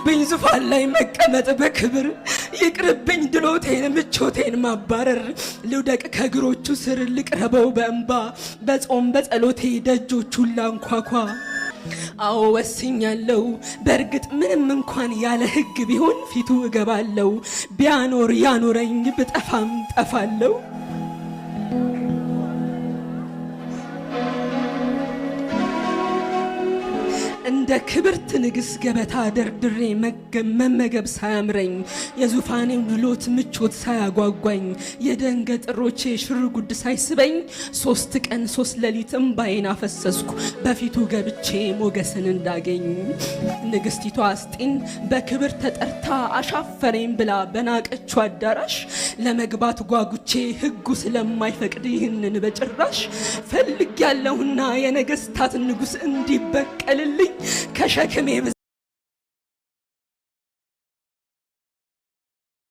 ይቅርብኝ ዙፋን ላይ መቀመጥ በክብር ይቅርብኝ ድሎቴን ምቾቴን ማባረር ልውደቅ ከእግሮቹ ስር ልቅረበው በእንባ በጾም በጸሎቴ ደጆቹን ላንኳኳ አዎ ወስኛለሁ በእርግጥ ምንም እንኳን ያለ ሕግ ቢሆን ፊቱ እገባለሁ ቢያኖር ያኖረኝ ብጠፋም ጠፋለሁ እንደ ክብርት ንግሥት ገበታ ደርድሬ መመገብ ሳያምረኝ የዙፋኔን ድሎት ምቾት ሳያጓጓኝ የደንገጥሮቼ ሽርጉድ ሳይስበኝ 3 ቀን 3 ሌሊት እምባዬን አፈሰስኩ በፊቱ ገብቼ ሞገስን እንዳገኝ ንግሥቲቷ አስጢን በክብር ተጠርታ አሻፈረኝ ብላ በናቀችው አዳራሽ ለመግባት ጓጉቼ ሕጉ ስለማይፈቅድ ይህንን በጭራሽ ፈልጌያለሁና የነገሥታት ንጉሥ እንዲበቀልልኝ ከሸክሜ